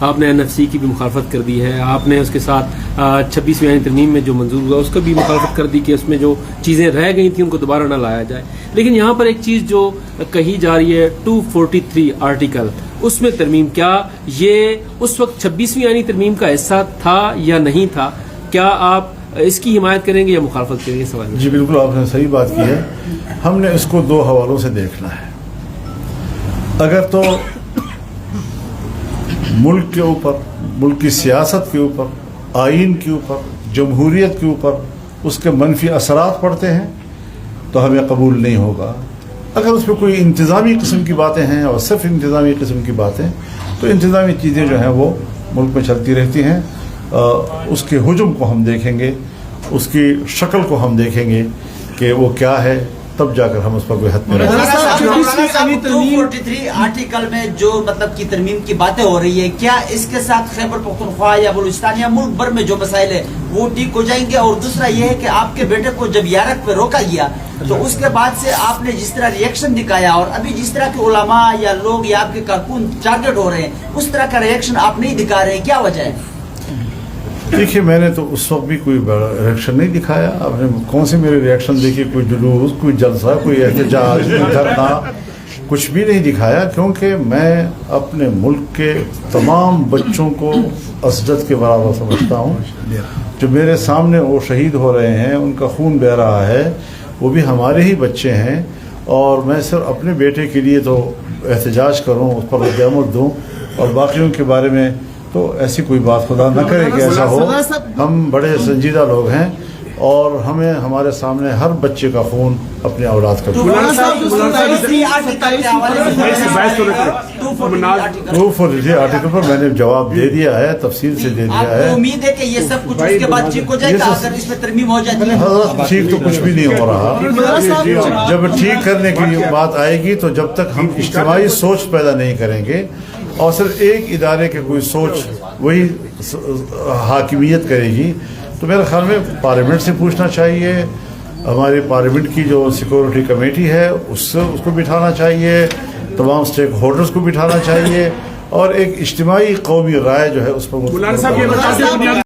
آپ نے NFC کی بھی مخالفت کر دی ہے، آپ نے اس کے ساتھ 26ویں آئین ترمیم میں جو منظور ہوا اس کا بھی مخالفت کر دی کہ اس میں جو چیزیں رہ گئی تھیں ان کو دوبارہ نہ لایا جائے. لیکن یہاں پر ایک چیز جو کہی جا رہی ہے 243 آرٹیکل، اس میں ترمیم، کیا یہ اس وقت 26ویں آئینی ترمیم کا حصہ تھا یا نہیں تھا؟ کیا آپ اس کی حمایت کریں گے یا مخالفت کریں گے؟ سوال. جی بالکل، آپ نے صحیح بات کی ہے. ہم نے اس کو دو حوالوں سے دیکھنا ہے. اگر تو ملک کے اوپر، ملک کی سیاست کے اوپر، آئین کے اوپر، جمہوریت کے اوپر اس کے منفی اثرات پڑتے ہیں تو ہمیں قبول نہیں ہوگا. اگر اس پہ کوئی انتظامی قسم کی باتیں ہیں اور صرف انتظامی قسم کی باتیں، تو انتظامی چیزیں جو ہیں وہ ملک میں چلتی رہتی ہیں. اس کے حجم کو ہم دیکھیں گے، اس کی شکل کو ہم دیکھیں گے کہ وہ کیا ہے، تب جا کر ہم اس پر کوئی حد میں رہیں گے. 243 آرٹیکل میں جو مطلب کی ترمیم کی باتیں ہو رہی ہے، کیا اس کے ساتھ خیبر پختونخوا یا بلوچستان یا ملک بھر میں جو مسائل ہیں وہ ٹھیک ہو جائیں گے؟ اور دوسرا یہ ہے کہ آپ کے بیٹے کو جب یارک پہ روکا گیا تو اس کے بعد سے آپ نے جس طرح ریئیکشن دکھایا، اور ابھی جس طرح کے علماء یا لوگ یا آپ کے کارکن ٹارگٹ ہو رہے ہیں، اس طرح کا ریئیکشن آپ نہیں دکھا رہے ہیں، کیا وجہ ہے؟ دیکھیے، میں نے تو اس وقت بھی کوئی ریئیکشن نہیں دکھایا. آپ نے کون سے میرے ریئیکشن دیکھے؟ کوئی جلوس، کوئی جلسہ، کوئی احتجاج، کوئی دھرنا، کچھ بھی نہیں دکھایا. کیونکہ میں اپنے ملک کے تمام بچوں کو اسجد کے برابر سمجھتا ہوں. جو میرے سامنے وہ شہید ہو رہے ہیں، ان کا خون بہہ رہا ہے، وہ بھی ہمارے ہی بچے ہیں. اور میں صرف اپنے بیٹے کے لیے تو احتجاج کروں، اس پر رد عمل دوں، اور باقیوں کے بارے میں تو ایسی کوئی بات خدا نہ کرے کہ ایسا ہو. ہم بڑے سنجیدہ لوگ ہیں اور ہمیں ہمارے سامنے ہر بچے کا خون اپنے اولاد کا. 243 آرٹیکل پر میں نے جواب دے دیا ہے، تفصیل سے دے دیا ہے. امید ہے کہ یہ سب کچھ اس کے بعد ٹھیک ہو جائے گا اگر اس میں ترمیم ہو جاتی ہے. حضرت ٹھیک تو کچھ بھی نہیں ہو رہا. جب ٹھیک کرنے کی بات آئے گی تو جب تک ہم اجتماعی سوچ پیدا نہیں کریں گے اور صرف ایک ادارے کے کوئی سوچ وہی حاکمیت کرے گی، تو میرے خیال میں پارلیمنٹ سے پوچھنا چاہیے، ہماری پارلیمنٹ کی جو سیکورٹی کمیٹی ہے اس کو بٹھانا چاہیے، تمام اسٹیک ہولڈرز کو بٹھانا چاہیے، اور ایک اجتماعی قومی رائے جو ہے اس پر